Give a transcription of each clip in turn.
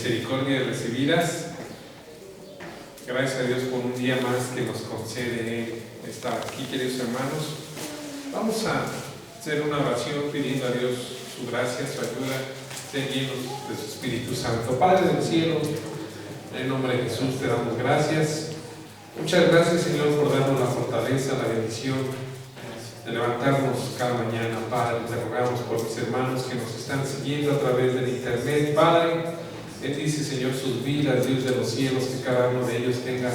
misericordias recibidas. Gracias a Dios por un día más que nos concede estar aquí, queridos hermanos. Vamos a hacer una oración pidiendo a Dios su gracia, su ayuda, estén llenos de su Espíritu Santo. Padre del cielo, en el nombre de Jesús te damos gracias. Muchas gracias, Señor, por darnos la fortaleza, la bendición de levantarnos cada mañana. Padre, te rogamos por mis hermanos que nos están siguiendo a través del internet. Padre, bendice, Señor, sus vidas, Dios de los cielos, que cada uno de ellos tenga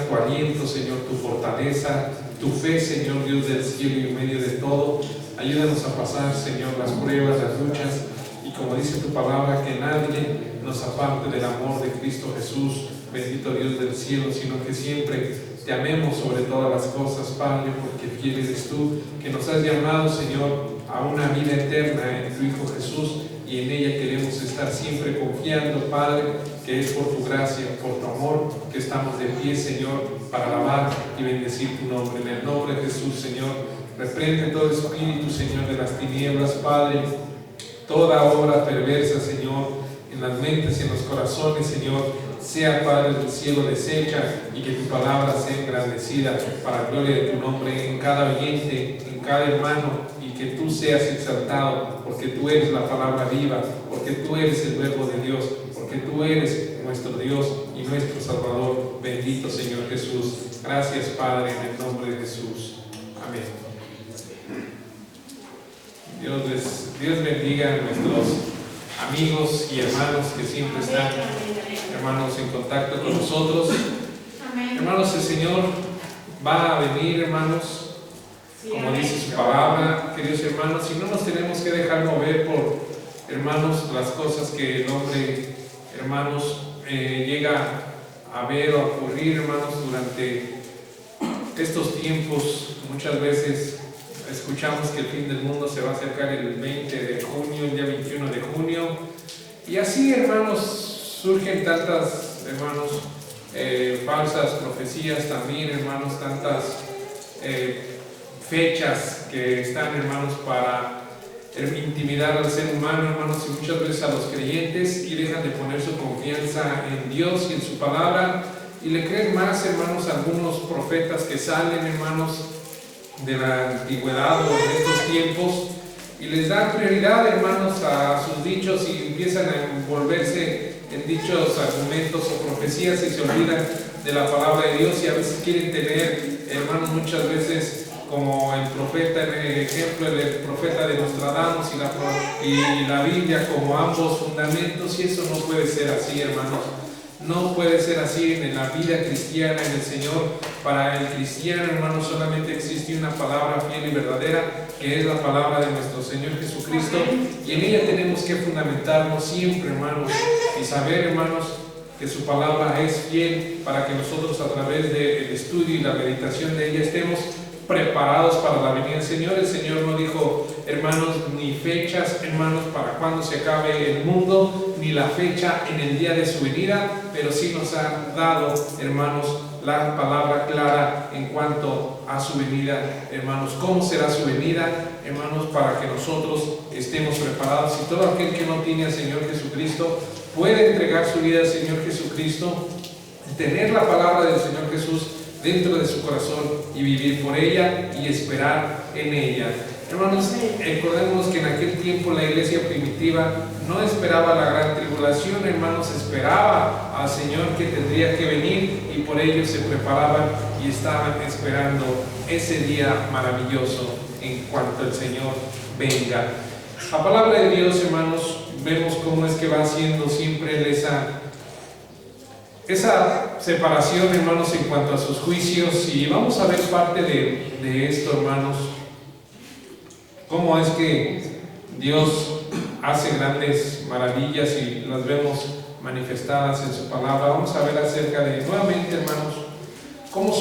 tu aliento, Señor, tu fortaleza, tu fe, Señor, Dios del cielo, y en medio de todo, ayúdanos a pasar, Señor, las pruebas, las luchas, y como dice tu palabra, que nadie nos aparte del amor de Cristo Jesús, bendito Dios del cielo, sino que siempre te amemos sobre todas las cosas, Padre, porque fiel eres tú, que nos has llamado, Señor, a una vida eterna en tu Hijo Jesús, y en ella queremos estar siempre confiando, Padre, que es por tu gracia, por tu amor, que estamos de pie, Señor, para alabar y bendecir tu nombre. En el nombre de Jesús, Señor, reprende todo espíritu, Señor, de las tinieblas, Padre, toda obra perversa, Señor, en las mentes y en los corazones, Señor, sea, Padre del cielo, deshecha, y que tu palabra sea engrandecida para gloria de tu nombre en cada oyente, en cada hermano, y que tú seas exaltado, porque tú eres la palabra viva, porque tú eres el verbo de Dios, porque tú eres nuestro Dios y nuestro Salvador. Bendito Señor Jesús. Gracias, Padre, en el nombre de Jesús. Amén. Dios bendiga a nuestros amigos y hermanos que siempre están, hermanos, en contacto con nosotros. Amén. Hermanos, el Señor va a venir, hermanos, como dice su palabra, queridos hermanos, y no nos tenemos que dejar mover por, hermanos, las cosas que el hombre, hermanos, llega a ver o a ocurrir, hermanos, durante estos tiempos. Muchas veces escuchamos que el fin del mundo se va a acercar el 20 de junio, el día 21 de junio, y así, hermanos, surgen tantas, hermanos, falsas profecías también, hermanos, tantas fechas que están, hermanos, para intimidar al ser humano, hermanos, y muchas veces a los creyentes, y dejan de poner su confianza en Dios y en su palabra, y le creen más, hermanos, algunos profetas que salen, hermanos, de la antigüedad o de estos tiempos, y les dan prioridad, hermanos, a sus dichos, y empiezan a envolverse en dichos argumentos o profecías y se olvidan de la palabra de Dios, y a veces quieren tener, hermanos, muchas veces como el profeta, en el ejemplo, el profeta de Nostradamus y la Biblia como ambos fundamentos, y eso no puede ser así, hermanos. No puede ser así en la vida cristiana, en el Señor. Para el cristiano, hermanos, solamente existe una palabra fiel y verdadera, que es la palabra de nuestro Señor Jesucristo, y en ella tenemos que fundamentarnos siempre, hermanos, y saber, hermanos, que su palabra es fiel, para que nosotros, a través del estudio y la meditación de ella, estemos preparados para la venida del Señor. El Señor no dijo, hermanos, ni fechas, hermanos, para cuando se acabe el mundo, ni la fecha en el día de su venida, pero sí nos ha dado, hermanos, la palabra clara en cuanto a su venida, hermanos. ¿Cómo será su venida, hermanos? Para que nosotros estemos preparados, y todo aquel que no tiene al Señor Jesucristo puede entregar su vida al Señor Jesucristo, tener la palabra del Señor Jesús dentro de su corazón y vivir por ella y esperar en ella. Hermanos, recordemos que en aquel tiempo la iglesia primitiva no esperaba la gran tribulación, hermanos, esperaba al Señor que tendría que venir, y por ello se preparaban y estaban esperando ese día maravilloso en cuanto el Señor venga. La palabra de Dios, hermanos, vemos cómo es que va haciendo siempre esa separación, hermanos, en cuanto a sus juicios, y vamos a ver parte de esto, hermanos, cómo es que Dios hace grandes maravillas y las vemos manifestadas en su palabra. Vamos a ver acerca de, nuevamente, hermanos, cómo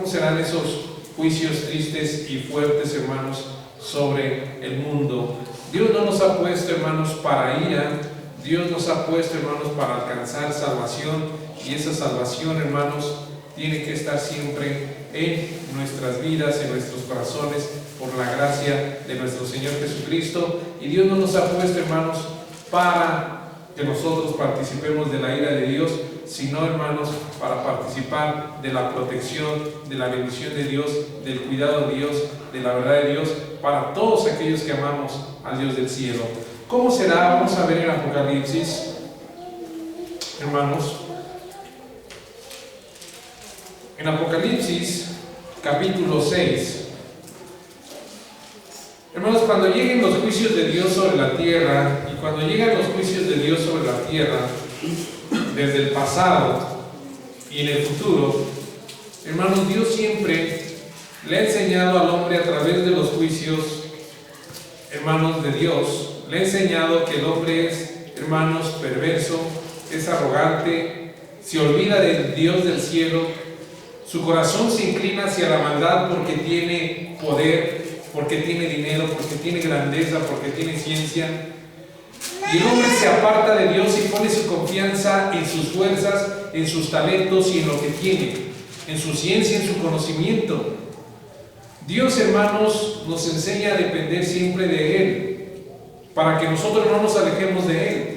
serán esos juicios tristes y fuertes, hermanos, sobre el mundo. Dios no nos ha puesto, hermanos, para ira. Dios nos ha puesto, hermanos, para alcanzar salvación, y esa salvación, hermanos, tiene que estar siempre en nuestras vidas, en nuestros corazones, por la gracia de nuestro Señor Jesucristo. Y Dios no nos ha puesto, hermanos, para que nosotros participemos de la ira de Dios, sino, hermanos, para participar de la protección, de la bendición de Dios, del cuidado de Dios, de la verdad de Dios, para todos aquellos que amamos al Dios del cielo. ¿Cómo será? Vamos a ver en Apocalipsis, hermanos. En Apocalipsis, capítulo 6. Hermanos, cuando lleguen los juicios de Dios sobre la tierra, y cuando llegan los juicios de Dios sobre la tierra, desde el pasado y en el futuro, hermanos, Dios siempre le ha enseñado al hombre a través de los juicios, hermanos, de Dios, le ha enseñado que el hombre es, hermanos, perverso, es arrogante, se olvida del Dios del cielo, su corazón se inclina hacia la maldad porque tiene poder, porque tiene dinero, porque tiene grandeza, porque tiene ciencia. Y el hombre se aparta de Dios y pone su confianza en sus fuerzas, en sus talentos y en lo que tiene, en su ciencia, en su conocimiento. Dios, hermanos, nos enseña a depender siempre de Él, para que nosotros no nos alejemos de Él.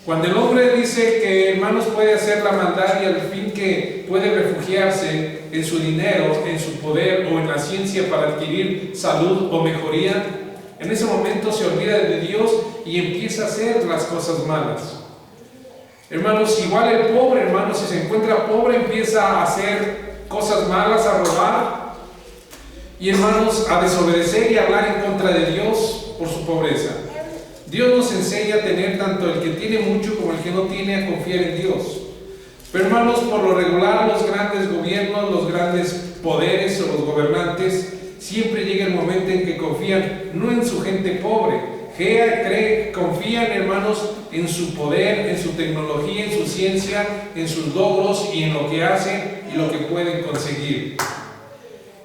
Cuando el hombre dice que, hermanos, puede hacer la maldad y al fin que puede refugiarse en su dinero, en su poder o en la ciencia para adquirir salud o mejoría, en ese momento se olvida de Dios y empieza a hacer las cosas malas. Hermanos, igual el pobre, hermanos, si se encuentra pobre, empieza a hacer cosas malas, a robar y, hermanos, a desobedecer y a hablar en contra de Dios por su pobreza. Dios nos enseña a tener tanto el que tiene mucho como el que no tiene, a confiar en Dios. Pero, hermanos, por lo regular, los grandes gobiernos, los grandes poderes o los gobernantes, siempre llega el momento en que confían no en su gente pobre, confían, hermanos, en su poder, en su tecnología, en su ciencia, en sus logros y en lo que hacen y lo que pueden conseguir.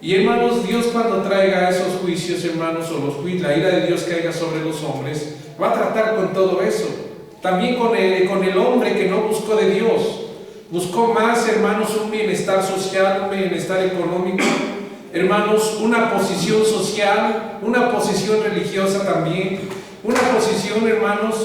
Y, hermanos, Dios cuando traiga esos juicios, hermanos, o la ira de Dios caiga sobre los hombres, va a tratar con todo eso. También con el hombre que no buscó de Dios. Buscó más, hermanos, un bienestar social, un bienestar económico, hermanos, una posición social, una posición religiosa también, una posición, hermanos,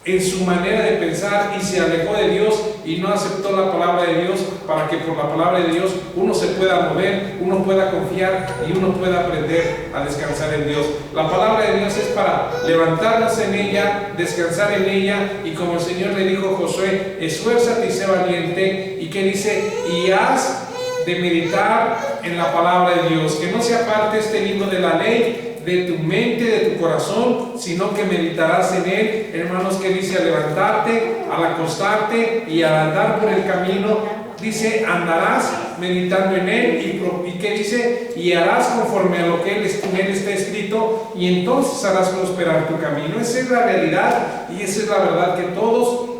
en su manera de pensar, y se alejó de Dios y no aceptó la palabra de Dios, para que por la palabra de Dios uno se pueda mover, uno pueda confiar y uno pueda aprender a descansar en Dios. La palabra de Dios es para levantarnos en ella, descansar en ella, y como el Señor le dijo a Josué, esfuérzate y sé valiente, y que dice, y has de meditar en la palabra de Dios, que no se aparte este libro de la ley de tu mente, de tu corazón, sino que meditarás en él, hermanos, que dice, al levantarte, al acostarte y al andar por el camino, dice, andarás meditando en él, y que dice, y harás conforme a lo que en él está escrito, y entonces harás prosperar tu camino. Esa es la realidad y esa es la verdad que todos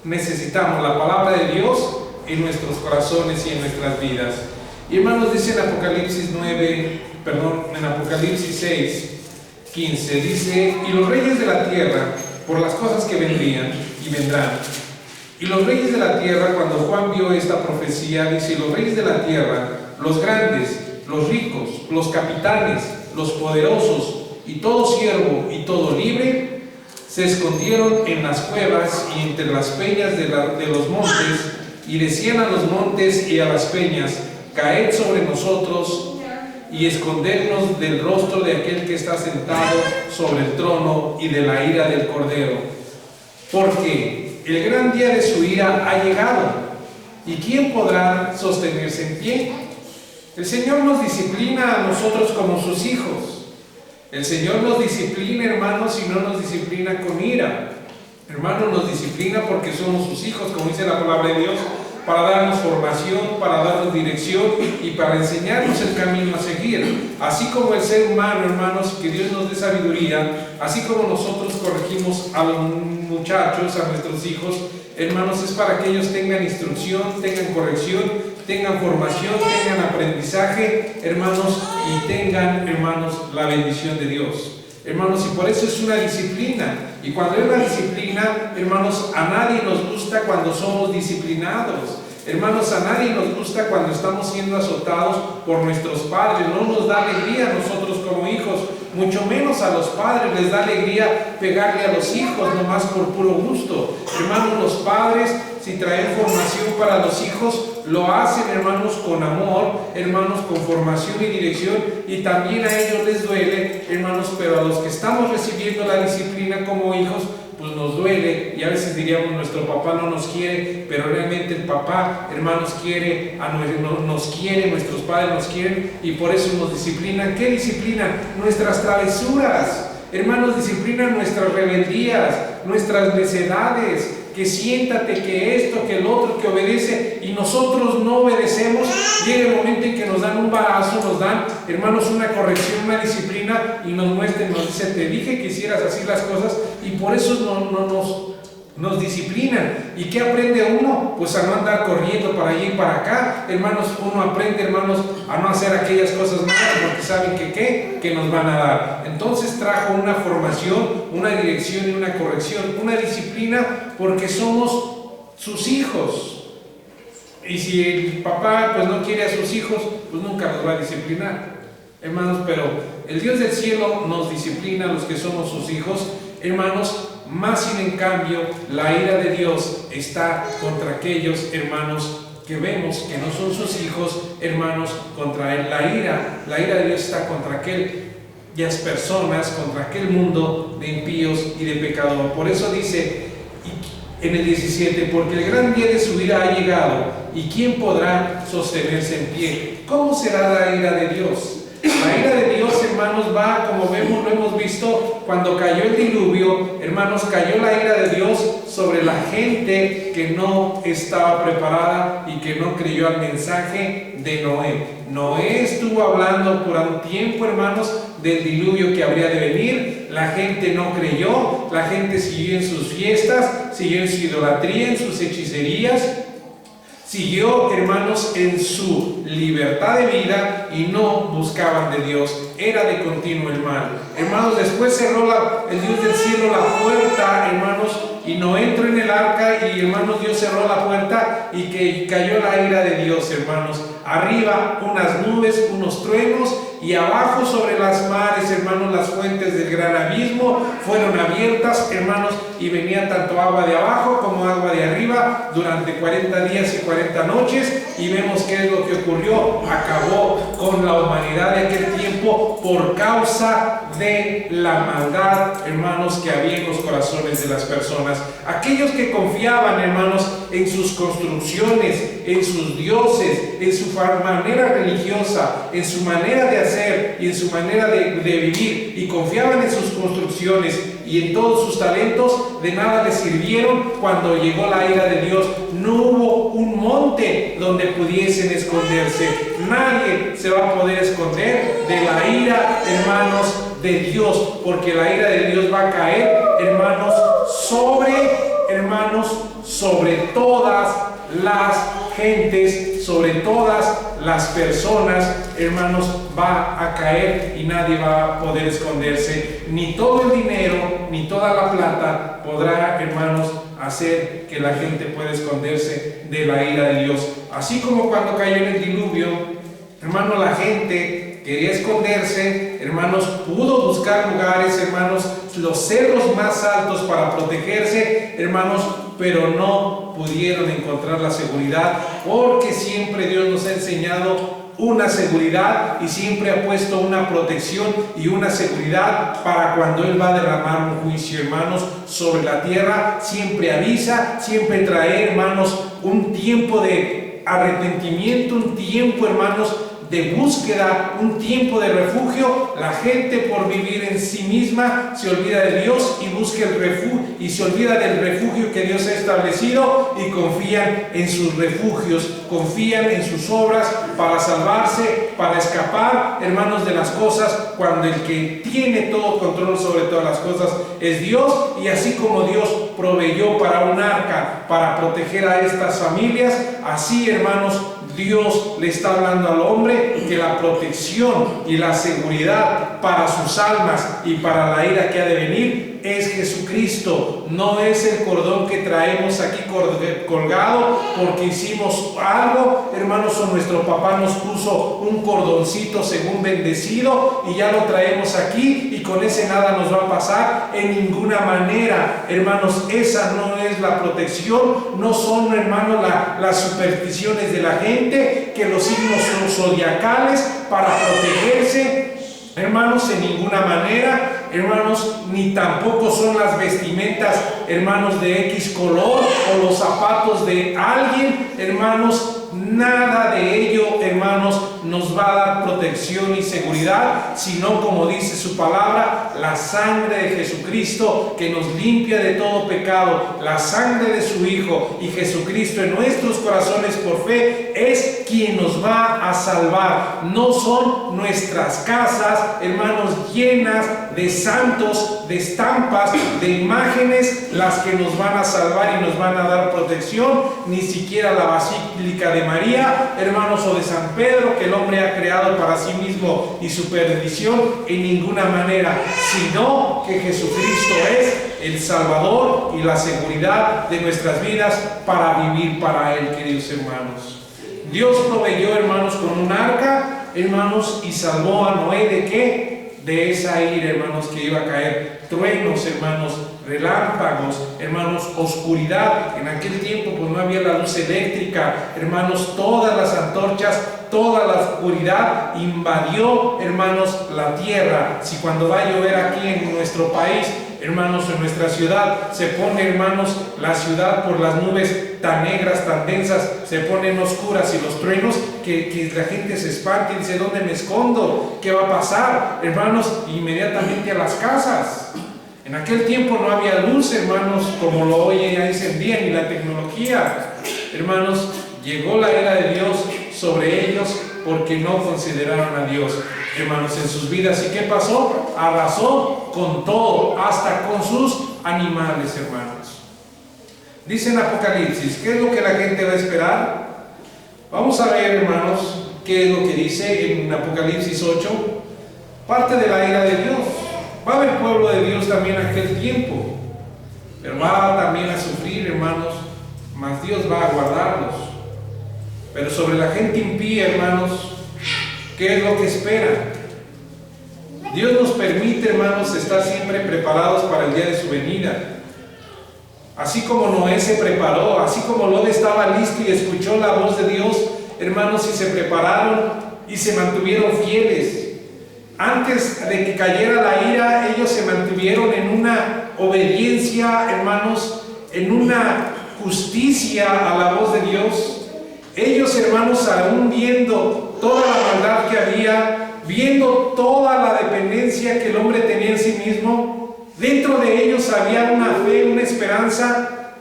necesitamos, la palabra de Dios en nuestros corazones y en nuestras vidas. Y, hermanos, dice en Apocalipsis 6, 15, dice, y los reyes de la tierra, por las cosas que vendrían y vendrán. Y los reyes de la tierra, cuando Juan vio esta profecía, dice, los reyes de la tierra, los grandes, los ricos, los capitanes, los poderosos, y todo siervo y todo libre, se escondieron en las cuevas y entre las peñas de los montes, y decían a los montes y a las peñas, caed sobre nosotros y escondernos del rostro de aquel que está sentado sobre el trono y de la ira del Cordero, porque el gran día de su ira ha llegado, y ¿quién podrá sostenerse en pie? El Señor nos disciplina a nosotros como sus hijos. El Señor nos disciplina, hermanos, y no nos disciplina con ira. Hermanos, nos disciplina porque somos sus hijos, como dice la palabra de Dios, para darnos formación, para darnos dirección y para enseñarnos el camino a seguir. Así como el ser humano, hermanos, que Dios nos dé sabiduría, así como nosotros corregimos a los muchachos, a nuestros hijos, hermanos, es para que ellos tengan instrucción, tengan corrección, tengan formación, tengan aprendizaje, hermanos, y tengan, hermanos, la bendición de Dios. Hermanos, y por eso es una disciplina. Y cuando es una disciplina, hermanos, a nadie nos gusta cuando somos disciplinados. Hermanos, a nadie nos gusta cuando estamos siendo azotados por nuestros padres. No nos da alegría a nosotros como hijos, mucho menos a los padres les da alegría pegarle a los hijos nomás por puro gusto. Hermanos, los padres, si traen formación para los hijos, lo hacen, hermanos, con amor, hermanos, con formación y dirección, y también a ellos les duele, hermanos, pero a los que estamos recibiendo la disciplina como hijos, pues nos duele, y a veces diríamos nuestro papá no nos quiere, pero realmente el papá, hermanos, nos quiere, nuestros padres nos quieren, y por eso nos disciplinan. ¿Qué disciplinan? Nuestras travesuras, hermanos, disciplinan nuestras rebeldías, nuestras necedades, que siéntate, que esto, que el otro, que obedece, y nosotros no obedecemos. Llega el momento en que nos dan un balazo, nos dan, hermanos, una corrección, una disciplina, y nos muestran, nos dicen, te dije que hicieras así las cosas, y por eso nos disciplinan. ¿Y qué aprende uno? Pues a no andar corriendo para allí y para acá. Hermanos, uno aprende, hermanos, a no hacer aquellas cosas malas porque saben que nos van a dar. Entonces trajo una formación, una dirección y una corrección, una disciplina, porque somos sus hijos. Y si el papá pues no quiere a sus hijos, pues nunca los va a disciplinar, hermanos. Pero el Dios del cielo nos disciplina a los que somos sus hijos, hermanos. Más sin en cambio, la ira de Dios está contra aquellos, hermanos, que vemos que no son sus hijos, hermanos, contra él. La ira de Dios está contra aquellas personas, contra aquel mundo de impíos y de pecadores. Por eso dice en el 17, porque el gran día de su ira ha llegado, ¿y quién podrá sostenerse en pie? ¿Cómo será la ira de Dios? La ira de Dios, hermanos, va, como vemos, lo hemos visto, cuando cayó el diluvio, hermanos, cayó la ira de Dios sobre la gente que no estaba preparada y que no creyó al mensaje de Noé. Noé estuvo hablando por un tiempo, hermanos, del diluvio que habría de venir. La gente no creyó, la gente siguió en sus fiestas, siguió en su idolatría, en sus hechicerías, siguió, hermanos, en su libertad de vida y no buscaban de Dios. Era de continuo el mal. Hermanos, después cerró el Dios del cielo la puerta, hermanos, y no entró en el arca, y hermanos, Dios cerró la puerta y que cayó la ira de Dios, hermanos. Arriba unas nubes, unos truenos, y abajo sobre las mares, hermanos, las fuentes del gran abismo fueron abiertas, hermanos, y venía tanto agua de abajo como agua de arriba durante 40 días y 40 noches, y vemos qué es lo que ocurrió. Acabó con la humanidad de aquel tiempo por causa de la maldad, hermanos, que había en los corazones de las personas. Aquellos que confiaban, hermanos, en sus construcciones, en sus dioses, en su manera religiosa, en su manera de hacer y en su manera de vivir, y confiaban en sus construcciones y en todos sus talentos, de nada les sirvieron cuando llegó la ira de Dios. No hubo un monte donde pudiesen esconderse. Nadie se va a poder esconder de la ira, hermanos, de Dios, porque la ira de Dios va a caer, hermanos, sobre todas las gentes, sobre todas las personas, hermanos, va a caer y nadie va a poder esconderse. Ni todo el dinero, ni toda la plata podrá, hermanos, hacer que la gente pueda esconderse de la ira de Dios. Así como cuando cayó en el diluvio, hermanos, la gente quería esconderse, hermanos, pudo buscar lugares, hermanos, los cerros más altos para protegerse, hermanos, pero no pudieron encontrar la seguridad, porque siempre Dios nos ha enseñado una seguridad y siempre ha puesto una protección y una seguridad para cuando Él va a derramar un juicio, hermanos, sobre la tierra. Siempre avisa, siempre trae, hermanos, un tiempo de arrepentimiento, un tiempo, hermanos, de búsqueda, un tiempo de refugio. La gente, por vivir en sí misma, se olvida de Dios y busca el refugio, y se olvida del refugio que Dios ha establecido, y confían en sus refugios, confían en sus obras para salvarse, para escapar, hermanos, de las cosas, cuando el que tiene todo control sobre todas las cosas es Dios. Y así como Dios proveyó para un arca para proteger a estas familias, así, hermanos, Dios le está hablando al hombre que la protección y la seguridad para sus almas y para la ira que ha de venir es Jesucristo, no es el cordón que traemos aquí colgado porque hicimos algo, hermanos, o nuestro papá nos puso un cordoncito según bendecido y ya lo traemos aquí y con ese nada nos va a pasar. En ninguna manera, hermanos, esa no es la protección, no son, hermanos, las supersticiones de la gente, que los signos son zodiacales para protegerse. Hermanos, en ninguna manera, hermanos, ni tampoco son las vestimentas, hermanos, de X color o los zapatos de alguien, hermanos, nada de ello, hermanos, nos va a dar protección y seguridad, sino, como dice su palabra, la sangre de Jesucristo que nos limpia de todo pecado, la sangre de su Hijo y Jesucristo en nuestros corazones por fe es quien nos va a salvar. No son nuestras casas, hermanos, llenas de santos, de estampas, de imágenes, las que nos van a salvar y nos van a dar protección, ni siquiera la Basílica de María, hermanos, o de San Pedro, que el hombre ha creado para sí mismo y su perdición, en ninguna manera, sino que Jesucristo es el Salvador y la seguridad de nuestras vidas para vivir para Él, queridos hermanos. Dios proveyó, hermanos, con un arca, hermanos, y salvó a Noé ¿de qué? De esa ira, hermanos, que iba a caer, truenos, hermanos, relámpagos, hermanos, oscuridad. En aquel tiempo pues no había la luz eléctrica, hermanos, todas las antorchas, toda la oscuridad invadió, hermanos, la tierra. Si cuando va a llover aquí en nuestro país, hermanos, en nuestra ciudad, se pone, hermanos, la ciudad por las nubes tan negras, tan densas, se ponen oscuras y los truenos, que la gente se espanta y dice, ¿dónde me escondo? ¿Qué va a pasar? Hermanos, inmediatamente a las casas. En aquel tiempo no había luz, hermanos, como lo hoy ya dicen bien, ni la tecnología. Hermanos, llegó la ira de Dios sobre ellos porque no consideraron a Dios, hermanos, en sus vidas. ¿Y qué pasó? Arrasó con todo, hasta con sus animales, hermanos. Dice en Apocalipsis, ¿qué es lo que la gente va a esperar? Vamos a ver, hermanos, qué es lo que dice en Apocalipsis 8, parte de la ira de Dios. Va a haber pueblo de Dios también en aquel tiempo, pero va también a sufrir, hermanos, mas Dios va a guardarlos. Pero sobre la gente impía, hermanos, ¿qué es lo que espera? Dios nos permite, hermanos, estar siempre preparados para el día de su venida. Así como Noé se preparó, así como Lot estaba listo y escuchó la voz de Dios, hermanos, y se prepararon y se mantuvieron fieles. Antes de que cayera la ira, ellos se mantuvieron en una obediencia, hermanos, en una justicia a la voz de Dios. Ellos, hermanos, aún viendo toda la maldad que había, viendo toda la dependencia que el hombre tenía en sí mismo, dentro de ellos había una fe, una esperanza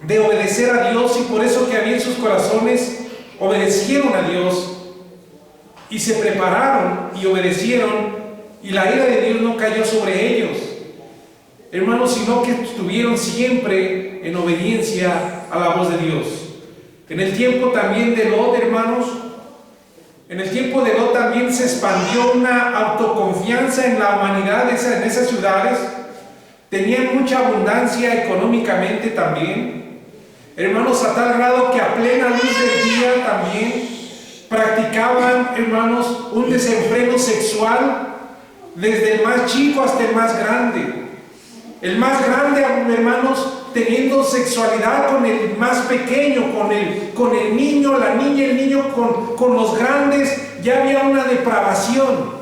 de obedecer a Dios, y por eso que había en sus corazones, obedecieron a Dios y se prepararon y obedecieron, y la ira de Dios no cayó sobre ellos, hermanos, sino que estuvieron siempre en obediencia a la voz de Dios. En el tiempo también de Lot, hermanos, en el tiempo de Lot también se expandió una autoconfianza en la humanidad en esas ciudades. Tenían mucha abundancia económicamente también, hermanos, a tal grado que a plena luz del día también practicaban, hermanos, un desenfreno sexual desde el más chico hasta el más grande. El más grande, hermanos, teniendo sexualidad con el más pequeño, con el niño, la niña, el niño con los grandes. Ya había una depravación.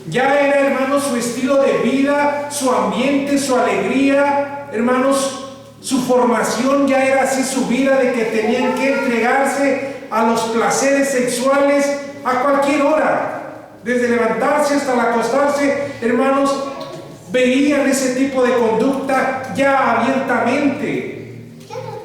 Ya era, hermanos, su estilo de vida, su ambiente, su alegría, hermanos, su formación ya era así, su vida, de que tenían que entregarse a los placeres sexuales a cualquier hora, desde levantarse hasta el acostarse, hermanos. Veían ese tipo de conducta ya abiertamente.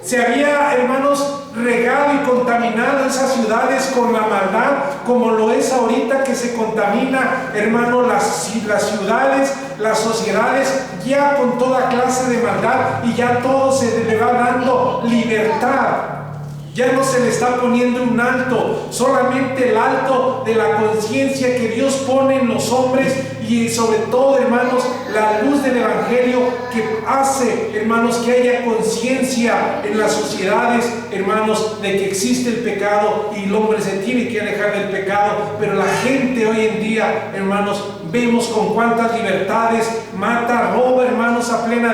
Se había, hermanos, regado y contaminado esas ciudades con la maldad, como lo es ahorita que se contamina, hermanos, las ciudades, las sociedades, ya con toda clase de maldad, y ya todo se le va dando libertad. Ya no se le está poniendo un alto, solamente el alto de la conciencia que Dios pone en los hombres, y sobre todo, hermanos, la luz del Evangelio que hace, hermanos, que haya conciencia en las sociedades, hermanos, de que existe el pecado y el hombre se tiene que alejar del pecado. Pero la gente hoy en día, hermanos, vemos con cuántas libertades mata, roba, hermanos, a pleno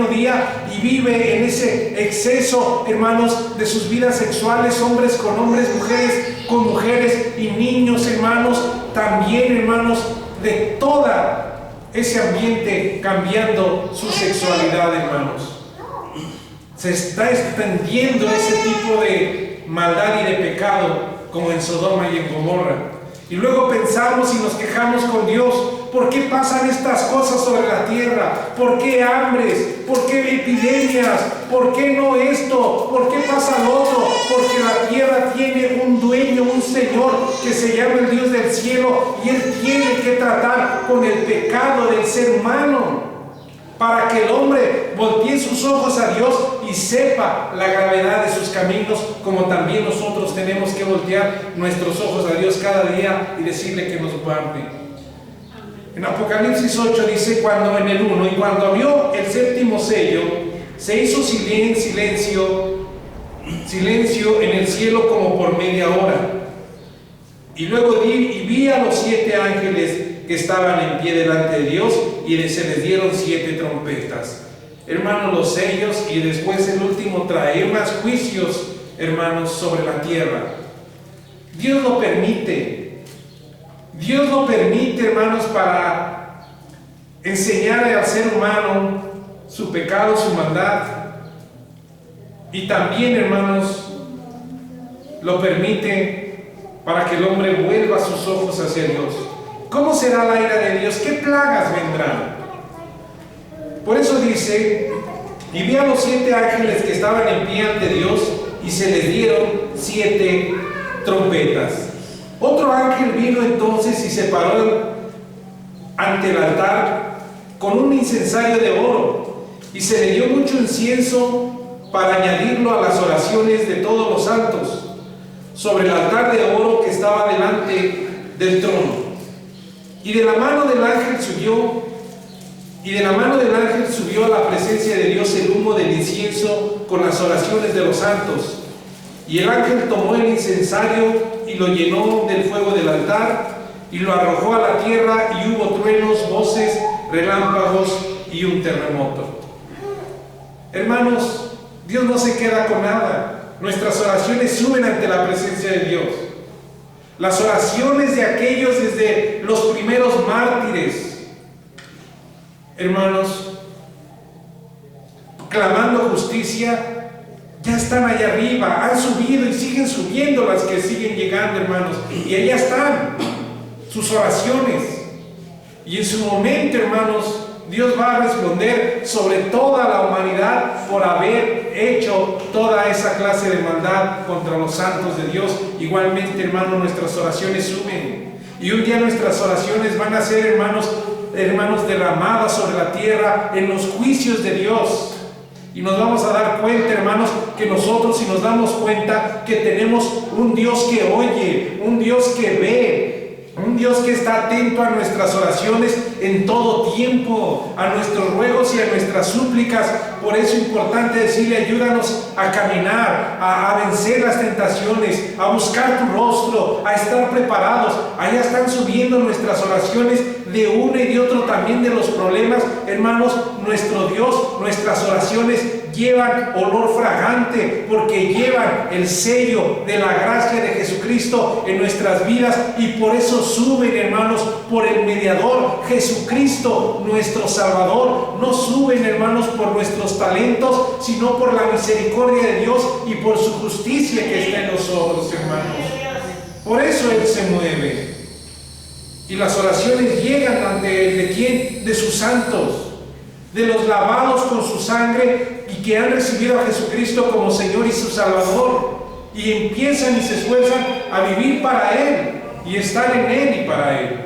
día, y vive en ese exceso, hermanos, de sus vidas sexuales, hombres con hombres, mujeres con mujeres, y niños, hermanos, también, hermanos, de toda ese ambiente cambiando su sexualidad, hermanos. Se está extendiendo ese tipo de maldad y de pecado como en Sodoma y en Gomorra. Y luego pensamos y nos quejamos con Dios: ¿por qué pasan estas cosas sobre la tierra? ¿Por qué hambres? ¿Por qué epidemias? ¿Por qué no esto? ¿Por qué pasa lo otro? Porque la tierra tiene un dueño, un Señor que se llama el Dios del cielo, y Él tiene que tratar con el pecado del ser humano para que el hombre voltee sus ojos a Dios y sepa la gravedad de sus caminos, como también nosotros tenemos que voltear nuestros ojos a Dios cada día y decirle que nos guarde. En Apocalipsis 8 dice, cuando en el 1, y cuando abrió el séptimo sello, se hizo silencio en el cielo como por media hora. Y luego vi a los 7 ángeles que estaban en pie delante de Dios, y se les dieron 7 trompetas. Hermanos, los sellos, y después el último trae más juicios, hermanos, sobre la tierra. Dios lo permite. Dios lo permite, hermanos, para enseñarle al ser humano su pecado, su maldad. Y también, hermanos, lo permite para que el hombre vuelva sus ojos hacia Dios. ¿Cómo será la ira de Dios? ¿Qué plagas vendrán? Por eso dice, y vi a los 7 ángeles que estaban en pie ante Dios, y se les dieron 7 trompetas. Otro ángel vino entonces y se paró ante el altar con un incensario de oro, y se le dio mucho incienso para añadirlo a las oraciones de todos los santos, sobre el altar de oro que estaba delante del trono. Y de la mano del ángel subió a la presencia de Dios el humo del incienso con las oraciones de los santos. Y el ángel tomó el incensario y lo llenó del fuego del altar, y lo arrojó a la tierra, y hubo truenos, voces, relámpagos y un terremoto. Hermanos, Dios no se queda con nada. Nuestras oraciones suben ante la presencia de Dios. Las oraciones de aquellos desde los primeros mártires, hermanos, clamando justicia, ya están allá arriba, han subido y siguen subiendo las que siguen llegando, hermanos, y allá están sus oraciones. Y en su momento, hermanos, Dios va a responder sobre toda la humanidad por haber hecho toda esa clase de maldad contra los santos de Dios. Igualmente, hermanos, nuestras oraciones suben, y un día nuestras oraciones van a ser, hermanos, derramadas sobre la tierra en los juicios de Dios. Y nos vamos a dar cuenta, hermanos, que nosotros, si nos damos cuenta, que tenemos un Dios que oye, un Dios que ve, un Dios que está atento a nuestras oraciones en todo tiempo, a nuestros ruegos y a nuestras súplicas. Por eso es importante decirle: ayúdanos a caminar, a vencer las tentaciones, a buscar tu rostro, a estar preparados. Allá están subiendo nuestras oraciones de uno y de otro, también de los problemas. Hermanos, nuestro Dios, nuestras oraciones llevan olor fragante, porque llevan el sello de la gracia de Jesucristo en nuestras vidas, y por eso suben, hermanos, por el mediador Jesucristo, nuestro Salvador. No suben, hermanos, por nuestros talentos, sino por la misericordia de Dios y por su justicia que está en nosotros, hermanos. Por eso Él se mueve. Y las oraciones llegan ante ¿de quién? De sus santos, de los lavados con su sangre y que han recibido a Jesucristo como Señor y su Salvador, y empiezan y se esfuerzan a vivir para Él y estar en Él y para Él.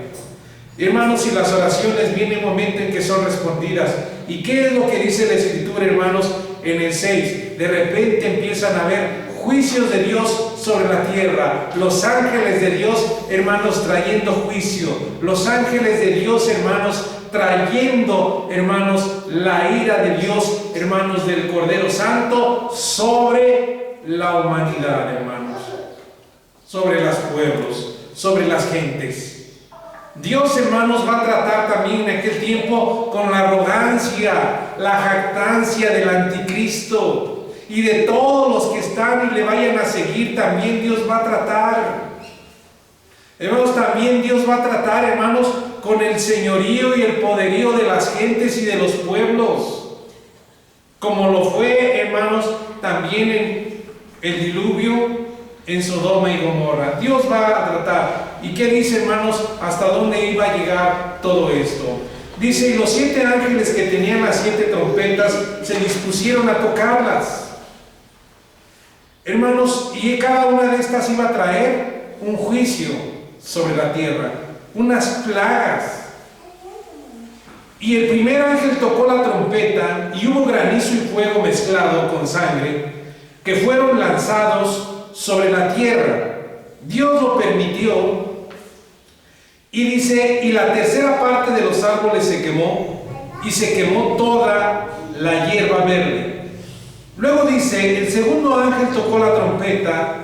Hermanos, y las oraciones viene un momento en que son respondidas. ¿Y qué es lo que dice la Escritura, hermanos, en el 6? De repente empiezan a haber juicios de Dios sobre la tierra. Los ángeles de Dios, hermanos, trayendo juicio. Los ángeles de Dios, hermanos, trayendo, hermanos, la ira de Dios, hermanos, del Cordero Santo sobre la humanidad, hermanos, sobre los pueblos, sobre las gentes. Dios, hermanos, va a tratar también en aquel tiempo con la arrogancia, la jactancia del anticristo y de todos los que están y le vayan a seguir. También Dios va a tratar, hermanos, también Dios va a tratar, hermanos, con el señorío y el poderío de las gentes y de los pueblos, como lo fue, hermanos, también en el diluvio en Sodoma y Gomorra. Dios va a tratar. ¿Y qué dice, hermanos? ¿Hasta dónde iba a llegar todo esto? Dice, y los 7 ángeles que tenían las 7 trompetas se dispusieron a tocarlas. Hermanos, y cada una de estas iba a traer un juicio sobre la tierra, unas plagas. Y el primer ángel tocó la trompeta y hubo granizo y fuego mezclado con sangre que fueron lanzados sobre la tierra. Dios lo permitió. Y dice, y la tercera parte de los árboles se quemó, y se quemó toda la hierba verde. Luego dice, el segundo ángel tocó la trompeta,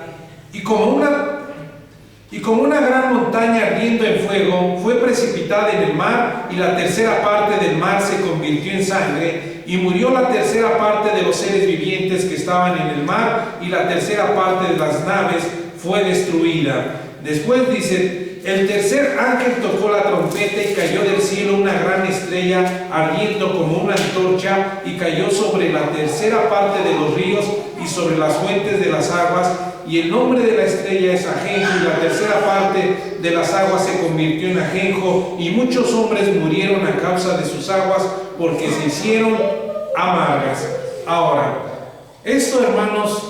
y como una gran montaña ardiendo en fuego, fue precipitada en el mar, y la tercera parte del mar se convirtió en sangre, y murió la tercera parte de los seres vivientes que estaban en el mar, y la tercera parte de las naves fue destruida. Después dice, el tercer ángel tocó la trompeta y cayó del cielo una gran estrella ardiendo como una antorcha y cayó sobre la tercera parte de los ríos y sobre las fuentes de las aguas, y el nombre de la estrella es ajenjo, y la tercera parte de las aguas se convirtió en ajenjo, y muchos hombres murieron a causa de sus aguas porque se hicieron amargas. Ahora, esto, hermanos,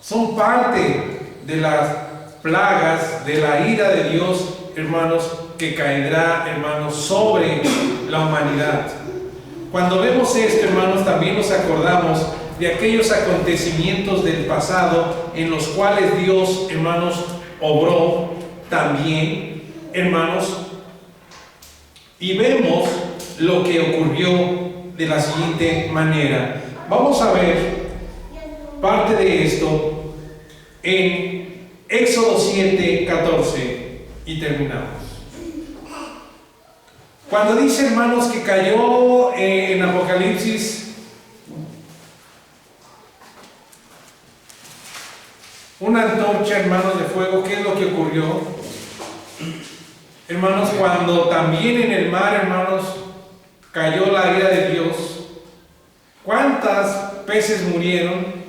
son parte de las plagas de la ira de Dios, hermanos, que caerá, hermanos, sobre la humanidad. Cuando vemos esto, hermanos, también nos acordamos de aquellos acontecimientos del pasado en los cuales Dios, hermanos, obró también, hermanos, y vemos lo que ocurrió de la siguiente manera. Vamos a ver parte de esto en Éxodo 7:14 y terminamos. Cuando dice, hermanos, que cayó en Apocalipsis una antorcha, hermanos, de fuego, ¿qué es lo que ocurrió? Hermanos, cuando también en el mar, hermanos, cayó la ira de Dios, ¿cuántas peces murieron?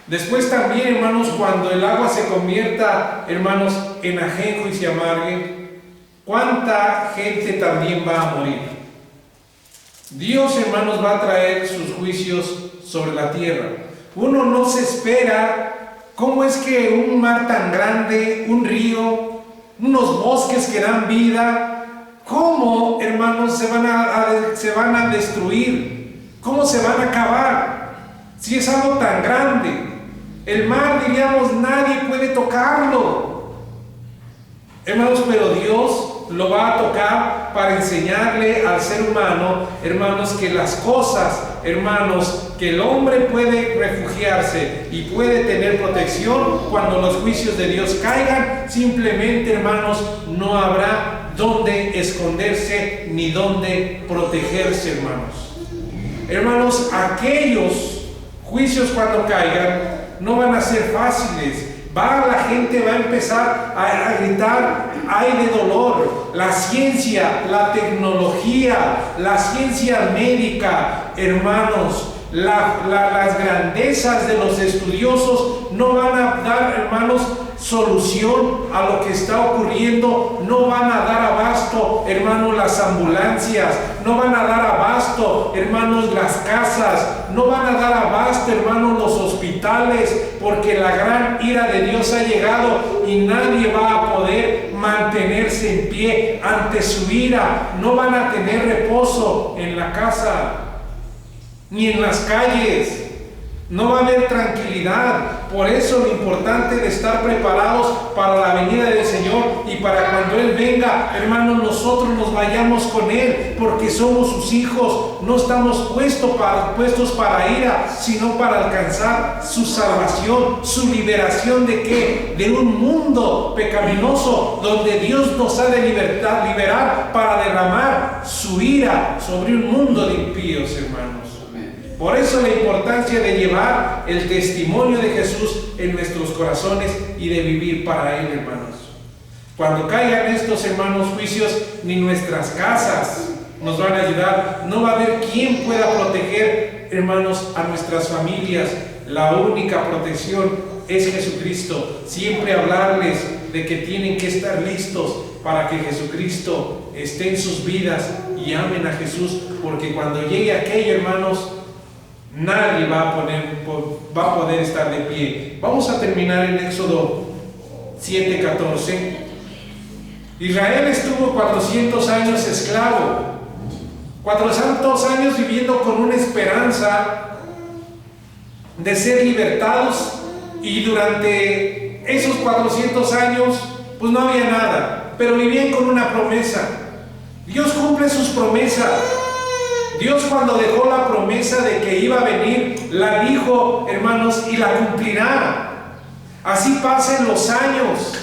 Después también, hermanos, cuando el agua se convierta, hermanos, en ajenjo y se amargue, ¿cuánta gente también va a morir? Dios, hermanos, va a traer sus juicios sobre la tierra. Uno no se espera cómo es que un mar tan grande, un río, unos bosques que dan vida, ¿cómo, hermanos, se van a destruir? ¿Cómo se van a acabar? Si es algo tan grande. El mar, diríamos, nadie puede tocarlo. Hermanos, pero Dios lo va a tocar para enseñarle al ser humano, hermanos, que las cosas, hermanos, que el hombre puede refugiarse y puede tener protección cuando los juicios de Dios caigan, simplemente, hermanos, no habrá dónde esconderse ni dónde protegerse, hermanos. Hermanos, aquellos juicios cuando caigan no van a ser fáciles. La gente va a empezar a gritar, ay de dolor. La ciencia, la tecnología, la ciencia médica, hermanos, las grandezas de los estudiosos no van a dar, hermanos, solución a lo que está ocurriendo. No van a dar abasto, hermanos, las ambulancias, no van a dar abasto, hermanos, las casas, no van a dar abasto, hermanos, los hospitales, porque la gran ira de Dios ha llegado y nadie va a poder mantenerse en pie ante su ira. No van a tener reposo en la casa ni en las calles. No va a haber tranquilidad. Por eso lo importante de estar preparados para la venida del Señor y para cuando Él venga, hermanos, nosotros nos vayamos con Él, porque somos sus hijos. No estamos puestos para ira, sino para alcanzar su salvación, su liberación. ¿De qué? De un mundo pecaminoso donde Dios nos ha de liberar para derramar su ira sobre un mundo de impíos, hermanos. Por eso la importancia de llevar el testimonio de Jesús en nuestros corazones y de vivir para Él, hermanos. Cuando caigan estos, hermanos, juicios, ni nuestras casas nos van a ayudar. No va a haber quien pueda proteger, hermanos, a nuestras familias. La única protección es Jesucristo. Siempre hablarles de que tienen que estar listos para que Jesucristo esté en sus vidas y amen a Jesús, porque cuando llegue aquello, hermanos, nadie va a poder estar de pie. Vamos a terminar en Éxodo 7:14. Israel estuvo 400 años esclavo, 400 años viviendo con una esperanza de ser libertados, y durante esos 400 años pues no había nada, pero vivían con una promesa. Dios cumple sus promesas. Dios, cuando dejó la promesa de que iba a venir, la dijo, hermanos, y la cumplirá. Así pasen los años,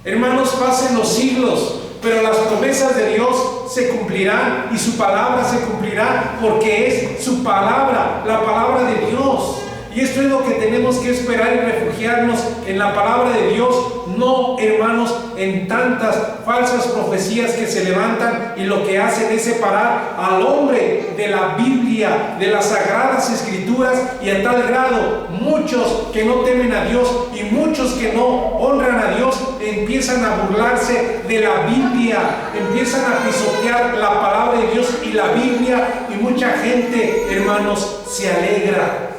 hermanos, pasen los siglos, pero las promesas de Dios se cumplirán y su palabra se cumplirá, porque es su palabra, la palabra de Dios. Y esto es lo que tenemos que esperar y refugiarnos en la palabra de Dios, no, hermanos, en tantas falsas profecías que se levantan y lo que hacen es separar al hombre de la Biblia, de las sagradas escrituras, y a tal grado muchos que no temen a Dios y muchos que no honran a Dios empiezan a burlarse de la Biblia, empiezan a pisotear la palabra de Dios y la Biblia, y mucha gente, hermanos, se alegra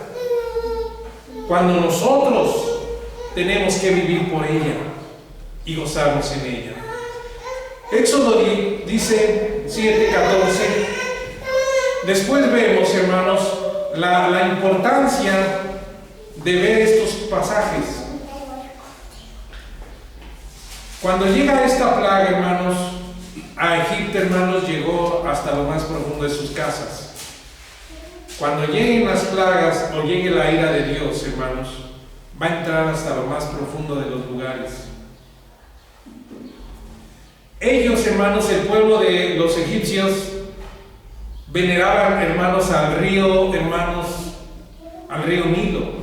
cuando nosotros tenemos que vivir por ella y gozarnos en ella. Éxodo dice 7:14. Después vemos, hermanos, la importancia de ver estos pasajes. Cuando llega esta plaga, hermanos, a Egipto, hermanos, llegó hasta lo más profundo de sus casas. Cuando lleguen las plagas o llegue la ira de Dios, hermanos, va a entrar hasta lo más profundo de los lugares. Ellos, hermanos, el pueblo de los egipcios, veneraban, hermanos, al río Nilo.